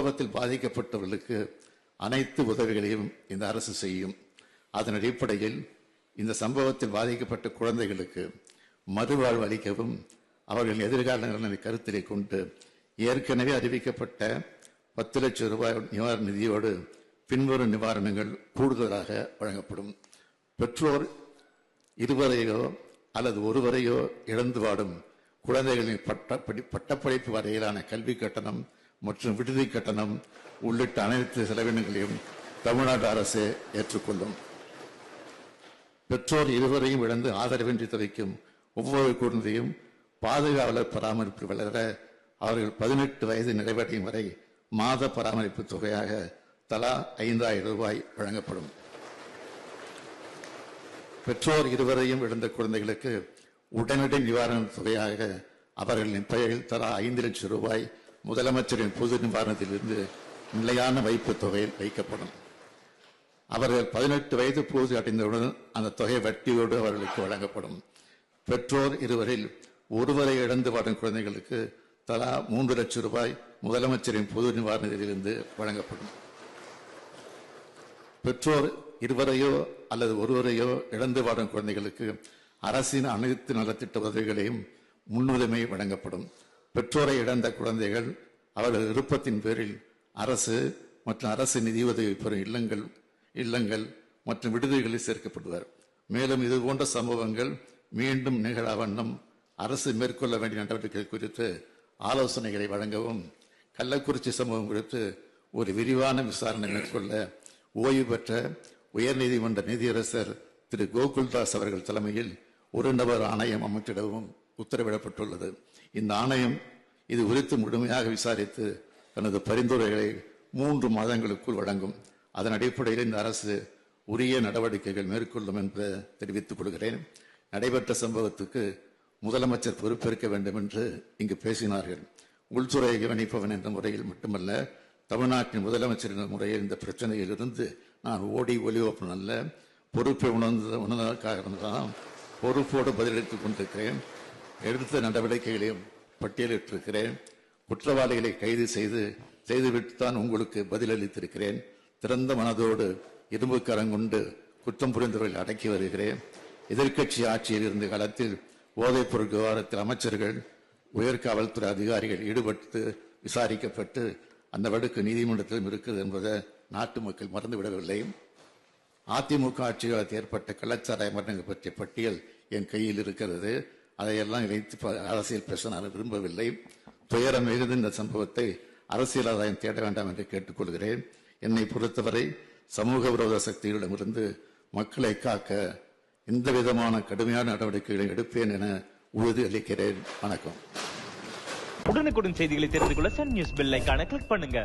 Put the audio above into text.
சம்பவத்தில் பாதிக்கப்பட்டவர்களுக்கு அனைத்து உதவிகளையும் இந்த அரசு செய்யும். அதன் அடிப்படையில் இந்த சம்பவத்தில் பாதிக்கப்பட்ட குழந்தைகளுக்கு மறுவாழ்வு அளிக்கவும் அவர்களின் எதிர்கால நலனை கருத்திலே கொண்டு ஏற்கனவே அறிவிக்கப்பட்ட 10 லட்சம் ரூபாய் நிவாரண நிதியோடு பின்வரும் நிவாரணங்கள் கூடுதலாக வழங்கப்படும். பெற்றோர் இருவரையோ அல்லது ஒருவரையோ இழந்து வாடும் குழந்தைகளின் பட்டப்படிப்பு வரையிலான கல்வி கட்டணம் மற்றும் விடுதி கட்டணம் உள்ளிட்ட அனைத்து செலவினங்களையும் தமிழ்நாடு அரசு ஏற்றுக்கொள்ளும். பெற்றோர் இருவரையும் இழந்து ஆதரவின்றி தவிக்கும் ஒவ்வொரு குழந்தையும் பாதுகாவலர் பராமரிப்பு வளர அவர்கள் 18 வயது நிறைவடையும் வரை மாத பராமரிப்பு தொகையாக தலா 5000 ரூபாய் வழங்கப்படும். பெற்றோர் இருவரையும் இழந்த குழந்தைகளுக்கு உடனடி நிவாரண தொகையாக அவர்களின் பெயரில் தலா 5 லட்சம் ரூபாய் முதலமைச்சரின் பொது நிவாரணத்திலிருந்து நிலையான வைப்பு தொகையில் வைக்கப்படும். அவர்கள் 18 வயது பூர்த்தி அடைந்தவுடன் அந்த தொகை வட்டியோடு அவர்களுக்கு வழங்கப்படும். பெற்றோர் இருவரில் ஒருவரை இழந்து வாடும் குழந்தைகளுக்கு தலா 3 லட்சம் ரூபாய் முதலமைச்சரின் பொது நிவாரணத்திலிருந்து வழங்கப்படும். பெற்றோர் இருவரையோ அல்லது ஒருவரையோ இழந்து வாடும் குழந்தைகளுக்கு அரசின் அனைத்து நலத்திட்ட உதவிகளையும் முன்னுரிமை வழங்கப்படும். பெற்றோரை இழந்த குழந்தைகள் அவர்கள் விருப்பத்தின் பேரில் அரசு மற்றும் அரசு நிதியுதவி பெறும் இல்லங்கள் மற்றும் விடுதிகளில் சேர்க்கப்படுவார். மேலும் இதுபோன்ற சம்பவங்கள் மீண்டும் நிகழா வண்ணம் அரசு மேற்கொள்ள வேண்டிய நடவடிக்கைகள் குறித்து ஆலோசனைகளை வழங்கவும் கள்ளக்குறிச்சி சம்பவம் குறித்து ஒரு விரிவான விசாரணை மேற்கொள்ள ஓய்வு பெற்ற உயர்நீதிமன்ற நீதியரசர் திரு கோகுல்தாஸ் அவர்கள் தலைமையில் ஒரு நபர் ஆணையம் அமைத்திடவும் உத்தரவிடப்பட்டுள்ளது. இந்த ஆணையம் இது குறித்து முழுமையாக விசாரித்து தனது பரிந்துரைகளை 3 மாதங்களுக்குள் வழங்கும். அதன் அடிப்படையில் இந்த அரசு உரிய நடவடிக்கைகள் மேற்கொள்ளும் என்று தெரிவித்துக் கொள்கிறேன். நடைபெற்ற சம்பவத்துக்கு முதலமைச்சர் பொறுப்பேற்க வேண்டும் என்று இங்கு பேசினார்கள். உள்துறையை கவனிப்பவன் என்ற முறையில் மட்டுமல்ல, தமிழ்நாட்டின் முதலமைச்சர் என்ற முறையில் இந்த பிரச்சனையில் இருந்து நான் ஓடி ஒளிவப்பன் அல்ல, பொறுப்பை உணர்ந்ததற்காக தான் பொறுப்போடு பதிலளித்துக் கொண்டிருக்கிறேன். எடுத்த நடவடிக்கைகளையும் பட்டியலிட்டிருக்கிறேன். குற்றவாளிகளை கைது செய்துவிட்டுத்தான் உங்களுக்கு பதிலளித்திருக்கிறேன். திறந்த மனதோடு இரும்பு கரங்கொண்டு குற்றம் புரிந்தவர்கள் அடக்கி வருகிறேன். எதிர்க்கட்சி ஆட்சியில் இருந்த காலத்தில் போதைப் பொருள் விவகாரத்தில் அமைச்சர்கள், உயர் காவல்துறை அதிகாரிகள் ஈடுபட்டு விசாரிக்கப்பட்டு அந்த வழக்கு நீதிமன்றத்திலும் இருக்கிறது என்பதை நாட்டு மக்கள் மறந்துவிடவில்லை. அதிமுக ஆட்சி காலத்தில் ஏற்பட்ட கள்ளச்சாராய மரணங்கள் பற்றிய பட்டியல் என் கையில் இருக்கிறது. அதையெல்லாம் இணைத்து அரசியல் பேச நான் விரும்பவில்லை. துயரம் மிகுந்த இந்த சம்பவத்தை அரசியல் ஆதாயம் தேட வேண்டாம் என்று கேட்டுக்கொள்கிறேன். என்னை பொறுத்தவரை சமூக விரோத சக்திகளிடமிருந்து மக்களை காக்க எந்த விதமான கடுமையான நடவடிக்கைகளை எடுப்பேன் என உறுதி அளிக்கிறேன். வணக்கம். உடனுக்குடன் செய்திகளை தெரிந்து கொள்ள சன் நியூஸ் பெல் ஐகானை கிளிக் பண்ணுங்க.